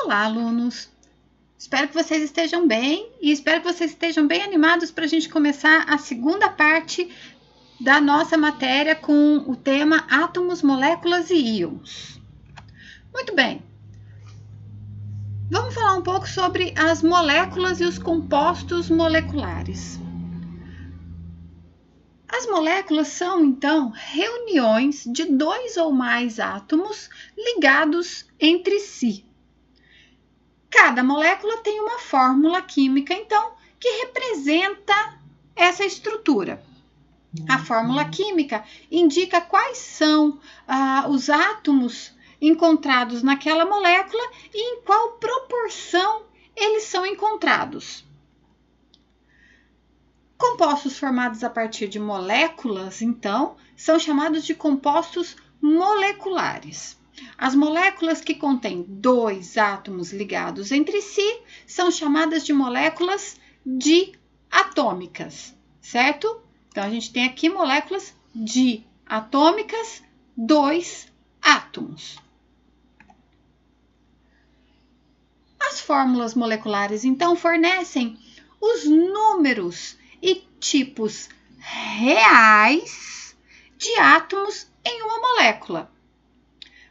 Olá, alunos! Espero que vocês estejam bem e espero que vocês estejam bem animados para a gente começar a segunda parte da nossa matéria com o tema átomos, moléculas e íons. Muito bem, vamos falar um pouco sobre as moléculas e os compostos moleculares. As moléculas são, então, reuniões de dois ou mais átomos ligados entre si. Cada molécula tem uma fórmula química, então, que representa essa estrutura. A fórmula química indica quais são os átomos encontrados naquela molécula e em qual proporção eles são encontrados. Compostos formados a partir de moléculas, então, são chamados de compostos moleculares. As moléculas que contêm dois átomos ligados entre si são chamadas de moléculas diatômicas, certo? Então, a gente tem aqui moléculas diatômicas, dois átomos. As fórmulas moleculares, então, fornecem os números e tipos reais de átomos em uma molécula.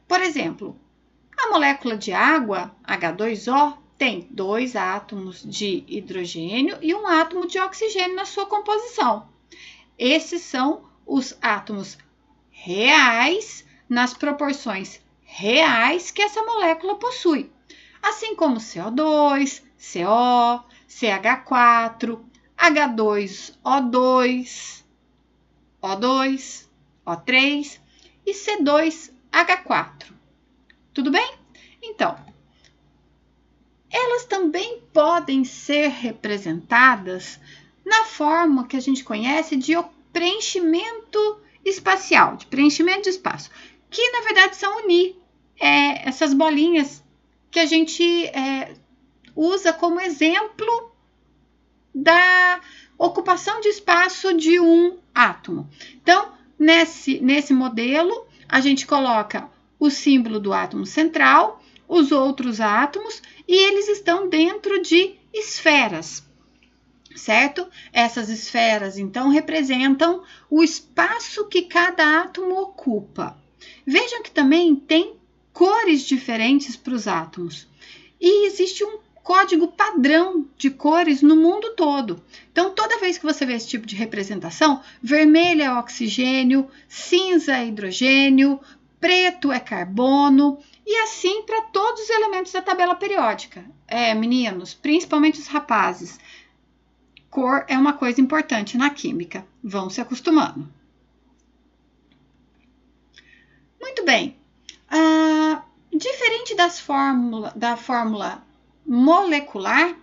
Por exemplo, a molécula de água, H2O, tem dois átomos de hidrogênio e um átomo de oxigênio na sua composição. Esses são os átomos reais nas proporções reais que essa molécula possui, assim como CO2, CO, CH4, H2O2, O2, O3 e C2H4. Tudo bem? Então, elas também podem ser representadas na forma que a gente conhece de preenchimento espacial, de preenchimento de espaço, que na verdade são unir essas bolinhas que a gente usa como exemplo da ocupação de espaço de um átomo. Então, nesse modelo, a gente coloca o símbolo do átomo central, os outros átomos, e eles estão dentro de esferas, certo? Essas esferas, então, representam o espaço que cada átomo ocupa. Vejam que também tem cores diferentes para os átomos. E existe um código padrão de cores no mundo todo. Então, toda vez que você vê esse tipo de representação, vermelho é oxigênio, cinza é hidrogênio, preto é carbono, e assim para todos os elementos da tabela periódica. Meninos, principalmente os rapazes, cor é uma coisa importante na química. Vão se acostumando. Muito bem. Diferente da fórmula molecular,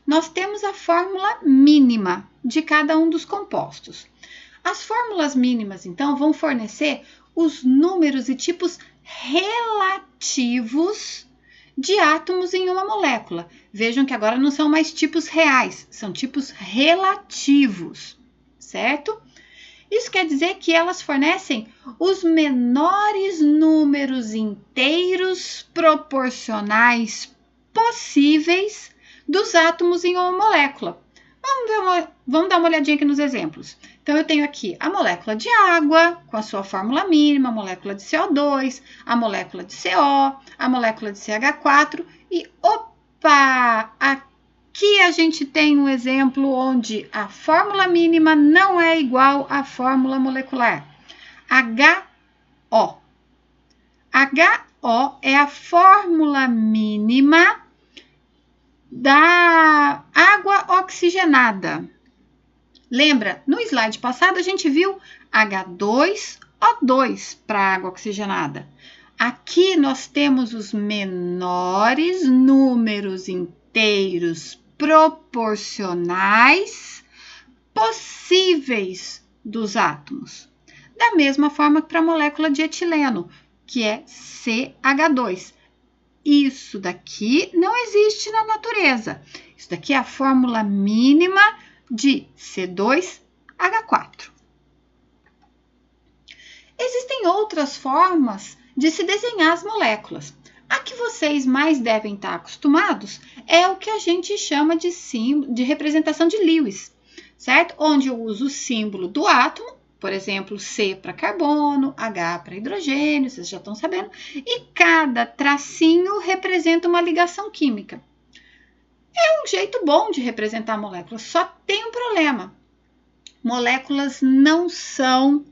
nós temos a fórmula mínima de cada um dos compostos. As fórmulas mínimas, então, vão fornecer os números e tipos relativos de átomos em uma molécula. Vejam que agora não são mais tipos reais, são tipos relativos, certo? Isso quer dizer que elas fornecem os menores números inteiros proporcionais possíveis dos átomos em uma molécula. Vamos dar uma olhadinha aqui nos exemplos. Então, eu tenho aqui a molécula de água, com a sua fórmula mínima, a molécula de CO2, a molécula de CO, a molécula de CH4 e, aqui a gente tem um exemplo onde a fórmula mínima não é igual à fórmula molecular. HO. HO é a fórmula mínima da água oxigenada. Lembra, no slide passado a gente viu H2O2 para água oxigenada. Aqui nós temos os menores números inteiros proporcionais possíveis dos átomos. Da mesma forma que para a molécula de etileno, que é CH2. Isso daqui não existe na natureza. Isso daqui é a fórmula mínima de C2H4. Existem outras formas de se desenhar as moléculas. A que vocês mais devem estar acostumados é o que a gente chama de representação de Lewis, certo? Onde eu uso o símbolo do átomo, por exemplo, C para carbono, H para hidrogênio, vocês já estão sabendo, e cada tracinho representa uma ligação química. É um jeito bom de representar moléculas, só tem um problema. Moléculas não são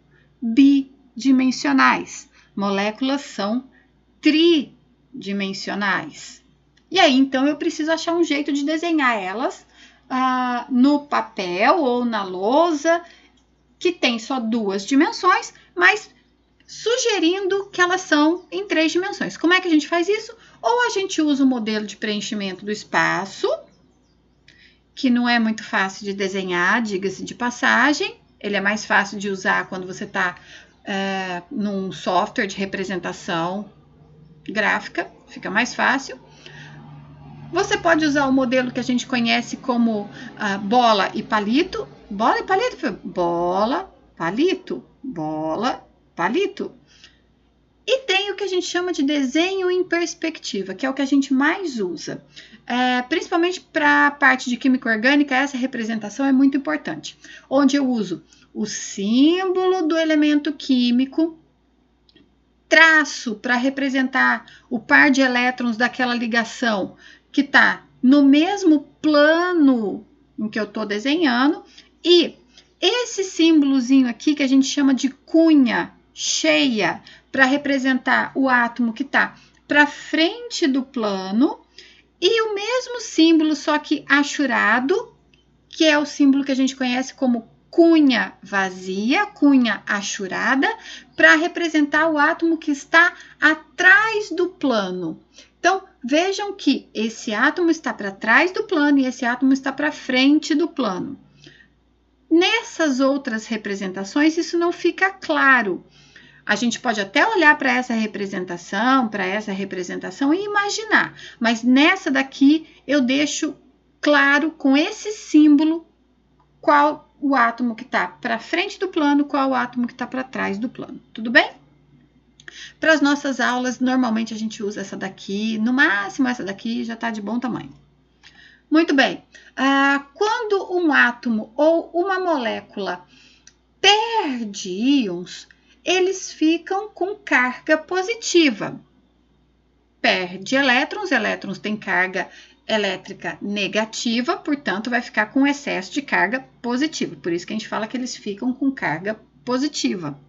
bidimensionais, moléculas são tridimensionais. E aí, então, eu preciso achar um jeito de desenhar elas no papel ou na lousa, que tem só 2 dimensões, mas sugerindo que elas são em 3 dimensões. Como é que a gente faz isso? Ou a gente usa o modelo de preenchimento do espaço, que não é muito fácil de desenhar, diga-se de passagem. Ele é mais fácil de usar quando você está num software de representação gráfica, fica mais fácil. Você pode usar o modelo que a gente conhece como bola e palito. Bola e palito? Bola, palito, bola, palito. E tem o que a gente chama de desenho em perspectiva, que é o que a gente mais usa. Principalmente para a parte de química orgânica, essa representação é muito importante. Onde eu uso o símbolo do elemento químico, traço para representar o par de elétrons daquela ligação que está no mesmo plano em que eu estou desenhando, e esse símbolozinho aqui que a gente chama de cunha cheia para representar o átomo que está para frente do plano, e o mesmo símbolo, só que achurado, que é o símbolo que a gente conhece como cunha vazia, cunha achurada, para representar o átomo que está atrás do plano. Então, vejam que esse átomo está para trás do plano e esse átomo está para frente do plano. Nessas outras representações, isso não fica claro. A gente pode até olhar para essa representação e imaginar, mas nessa daqui eu deixo claro com esse símbolo qual o átomo que está para frente do plano, qual o átomo que está para trás do plano. Tudo bem? Para as nossas aulas, normalmente a gente usa essa daqui, no máximo essa daqui já está de bom tamanho. Muito bem. Quando um átomo ou uma molécula perde íons, eles ficam com carga positiva. Perde elétrons, elétrons têm carga elétrica negativa, portanto, vai ficar com excesso de carga positiva. Por isso que a gente fala que eles ficam com carga positiva.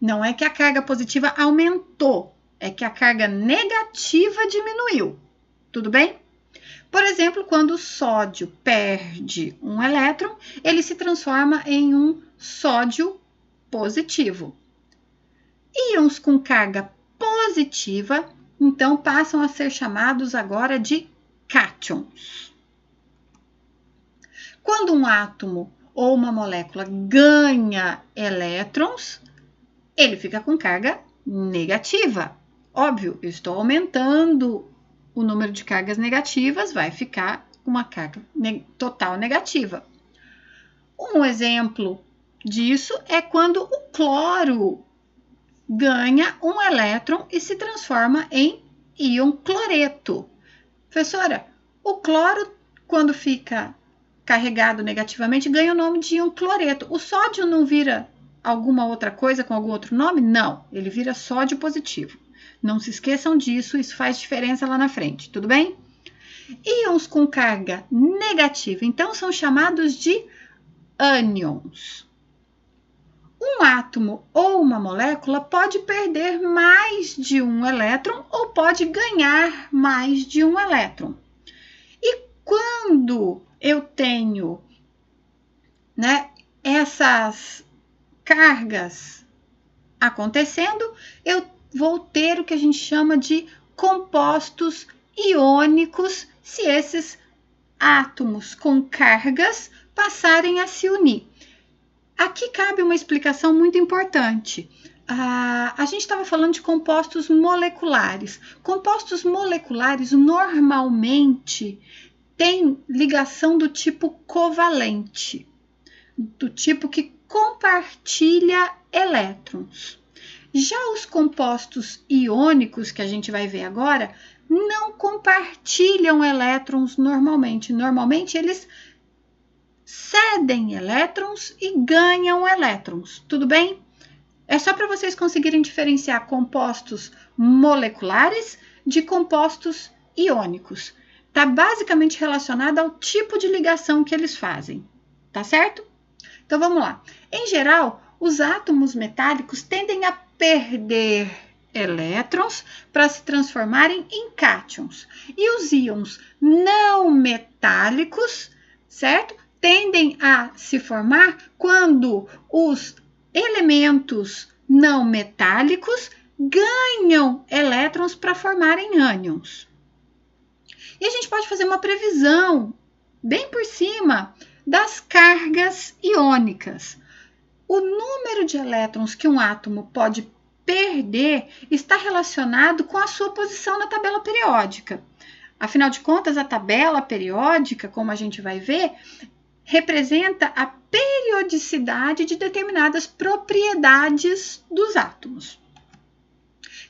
Não é que a carga positiva aumentou, é que a carga negativa diminuiu. Tudo bem? Por exemplo, quando o sódio perde um elétron, ele se transforma em um sódio positivo. Íons com carga positiva, então, passam a ser chamados agora de cátions. Quando um átomo ou uma molécula ganha elétrons, ele fica com carga negativa. Óbvio, eu estou aumentando o número de cargas negativas, vai ficar com uma carga total negativa. Um exemplo disso é quando o cloro ganha um elétron e se transforma em íon cloreto. Professora, o cloro, quando fica carregado negativamente, ganha o nome de íon cloreto. O sódio não vira alguma outra coisa com algum outro nome? Não, ele vira sódio positivo. Não se esqueçam disso, isso faz diferença lá na frente, tudo bem? Íons com carga negativa, então, são chamados de ânions. Um átomo ou uma molécula pode perder mais de um elétron ou pode ganhar mais de um elétron. E quando eu tenho, essas cargas acontecendo, eu vou ter o que a gente chama de compostos iônicos, se esses átomos com cargas passarem a se unir. Aqui cabe uma explicação muito importante. A gente estava falando de compostos moleculares. Compostos moleculares normalmente têm ligação do tipo covalente, do tipo que compartilha elétrons. Já os compostos iônicos, que a gente vai ver agora, não compartilham elétrons normalmente. Normalmente, eles cedem elétrons e ganham elétrons, tudo bem? É só para vocês conseguirem diferenciar compostos moleculares de compostos iônicos. Está basicamente relacionado ao tipo de ligação que eles fazem, tá certo? Então vamos lá. Em geral, os átomos metálicos tendem a perder elétrons para se transformarem em cátions. E os íons não metálicos, certo? Tendem a se formar quando os elementos não metálicos ganham elétrons para formarem ânions. E a gente pode fazer uma previsão bem por cima das cargas iônicas. O número de elétrons que um átomo pode perder está relacionado com a sua posição na tabela periódica. Afinal de contas, a tabela periódica, como a gente vai ver, representa a periodicidade de determinadas propriedades dos átomos.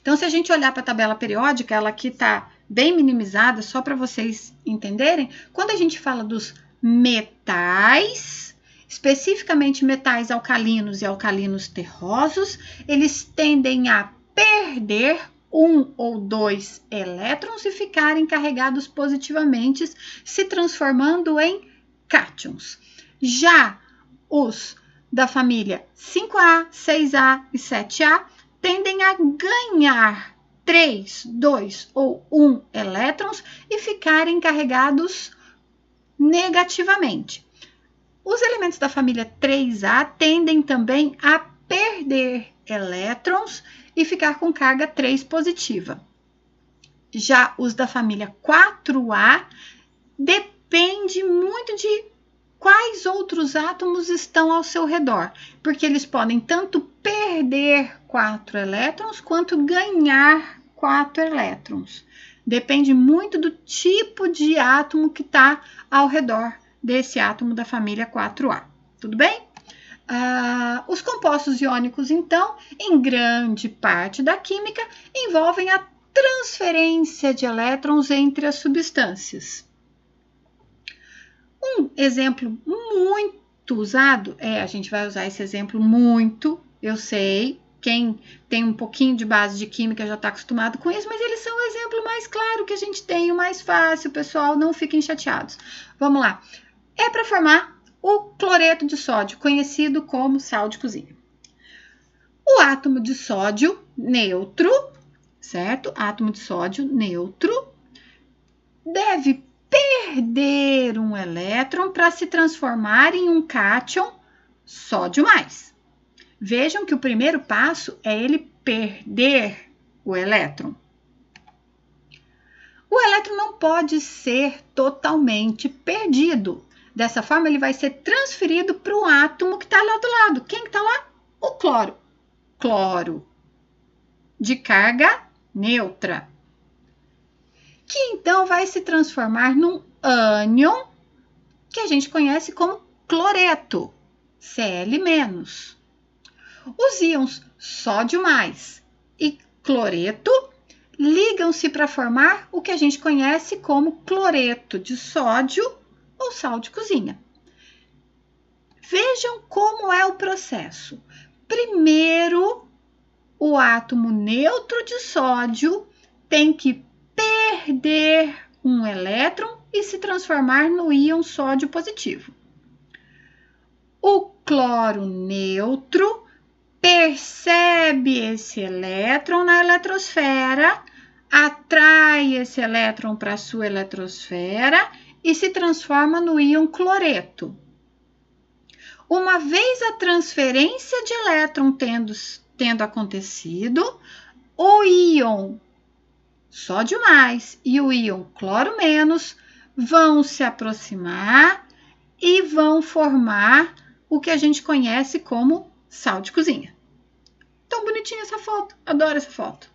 Então, se a gente olhar para a tabela periódica, ela aqui está bem minimizada, só para vocês entenderem. Quando a gente fala dos metais, especificamente metais alcalinos e alcalinos terrosos, eles tendem a perder 1 ou 2 elétrons e ficarem carregados positivamente, se transformando em cátions. Já os da família 5A, 6A e 7A tendem a ganhar 3, 2 ou 1 elétrons e ficarem carregados negativamente. Os elementos da família 3A tendem também a perder elétrons e ficar com carga 3 positiva. Já os da família 4A depende muito de quais outros átomos estão ao seu redor, porque eles podem tanto perder 4 elétrons quanto ganhar 4 elétrons. Depende muito do tipo de átomo que está ao redor desse átomo da família 4A. Tudo bem? Os compostos iônicos, então, em grande parte da química, envolvem a transferência de elétrons entre as substâncias. Um exemplo muito usado, a gente vai usar esse exemplo muito, eu sei, quem tem um pouquinho de base de química já está acostumado com isso, mas eles são o exemplo mais claro que a gente tem, o mais fácil, pessoal, não fiquem chateados. Vamos lá. É para formar o cloreto de sódio, conhecido como sal de cozinha. O átomo de sódio neutro, certo? Átomo de sódio neutro deve perder um elétron para se transformar em um cátion sódio mais. Vejam que o primeiro passo é ele perder o elétron. O elétron não pode ser totalmente perdido. Dessa forma, ele vai ser transferido para o átomo que está lá do lado. Quem está lá? O cloro. Cloro de carga neutra. Que então vai se transformar num ânion que a gente conhece como cloreto, Cl-. Os íons sódio mais e cloreto ligam-se para formar o que a gente conhece como cloreto de sódio ou sal de cozinha. Vejam como é o processo. Primeiro, o átomo neutro de sódio tem que perder um elétron e se transformar no íon sódio positivo. O cloro neutro percebe esse elétron na eletrosfera, atrai esse elétron para a sua eletrosfera e se transforma no íon cloreto. Uma vez a transferência de elétron tendo acontecido, o íon sódio mais e o íon cloro menos vão se aproximar e vão formar o que a gente conhece como sal de cozinha. Tão bonitinha essa foto, adoro essa foto.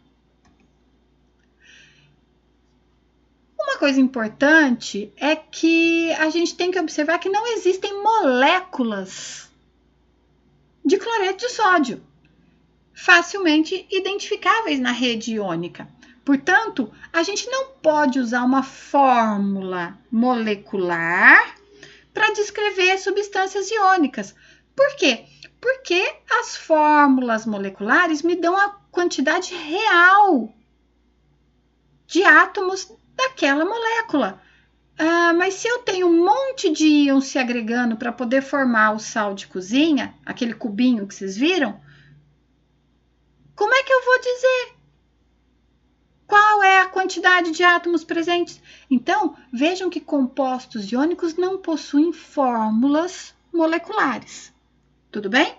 Uma coisa importante é que a gente tem que observar que não existem moléculas de cloreto de sódio. facilmente identificáveis na rede iônica. Portanto, a gente não pode usar uma fórmula molecular para descrever substâncias iônicas. Por quê? Porque as fórmulas moleculares me dão a quantidade real de átomos daquela molécula. Mas se eu tenho um monte de íons se agregando para poder formar o sal de cozinha, aquele cubinho que vocês viram, como é que eu vou dizer qual é a quantidade de átomos presentes? Então, vejam que compostos iônicos não possuem fórmulas moleculares. Tudo bem?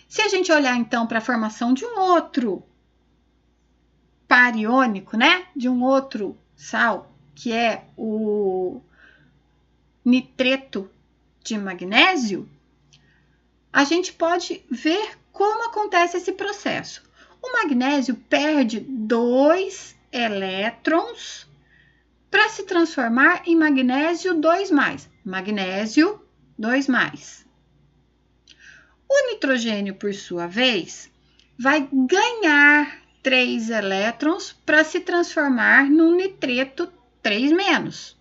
Se a gente olhar então para a formação de um outro par iônico, né? De um outro sal, que é o nitreto de magnésio, a gente pode ver como acontece esse processo. O magnésio perde 2 elétrons para se transformar em magnésio 2+. Magnésio 2+. O nitrogênio, por sua vez, vai ganhar 3 elétrons para se transformar num nitreto 3-.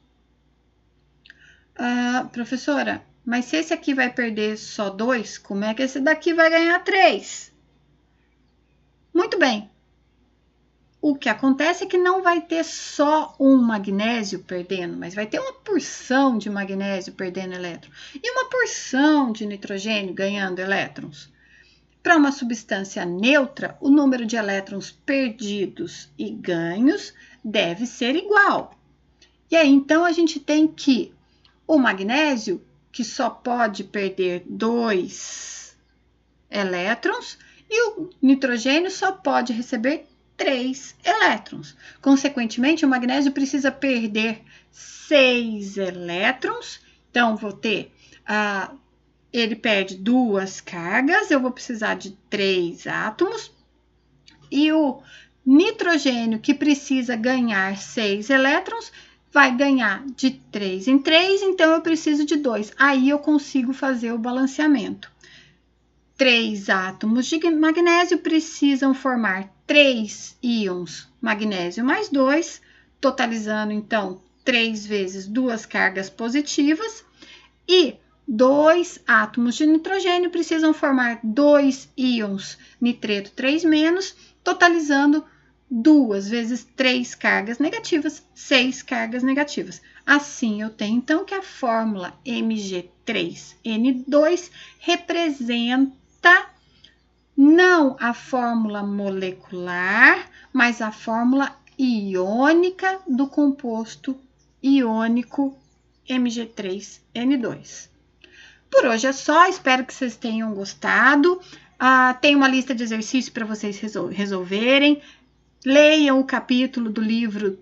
Professora, mas se esse aqui vai perder só 2, como é que esse daqui vai ganhar 3? Muito bem. O que acontece é que não vai ter só um magnésio perdendo, mas vai ter uma porção de magnésio perdendo elétrons e uma porção de nitrogênio ganhando elétrons. Para uma substância neutra, o número de elétrons perdidos e ganhos deve ser igual. E aí, então, a gente tem que o magnésio, que só pode perder 2 elétrons, e o nitrogênio só pode receber 3 elétrons. Consequentemente, o magnésio precisa perder 6 elétrons. Então, vou ter, ele perde 2 cargas, eu vou precisar de 3 átomos. E o nitrogênio, que precisa ganhar 6 elétrons, vai ganhar de 3 em 3, então eu preciso de 2. Aí eu consigo fazer o balanceamento. 3 átomos de magnésio precisam formar 3 íons magnésio mais 2, totalizando então 3 vezes 2 cargas positivas, e 2 átomos de nitrogênio precisam formar 2 íons nitreto 3-, totalizando 2 vezes 3 cargas negativas, 6 cargas negativas. Assim, eu tenho então que a fórmula Mg3N2 representa não a fórmula molecular, mas a fórmula iônica do composto iônico Mg3N2. Por hoje é só, espero que vocês tenham gostado. Tem uma lista de exercícios para vocês resolverem. Leiam o capítulo do livro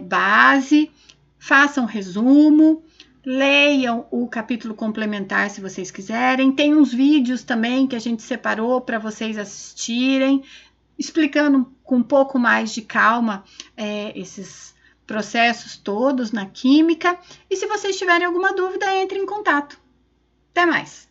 base, façam resumo, leiam o capítulo complementar se vocês quiserem. Tem uns vídeos também que a gente separou para vocês assistirem, explicando com um pouco mais de calma esses processos todos na química. E se vocês tiverem alguma dúvida, entre em contato. Até mais!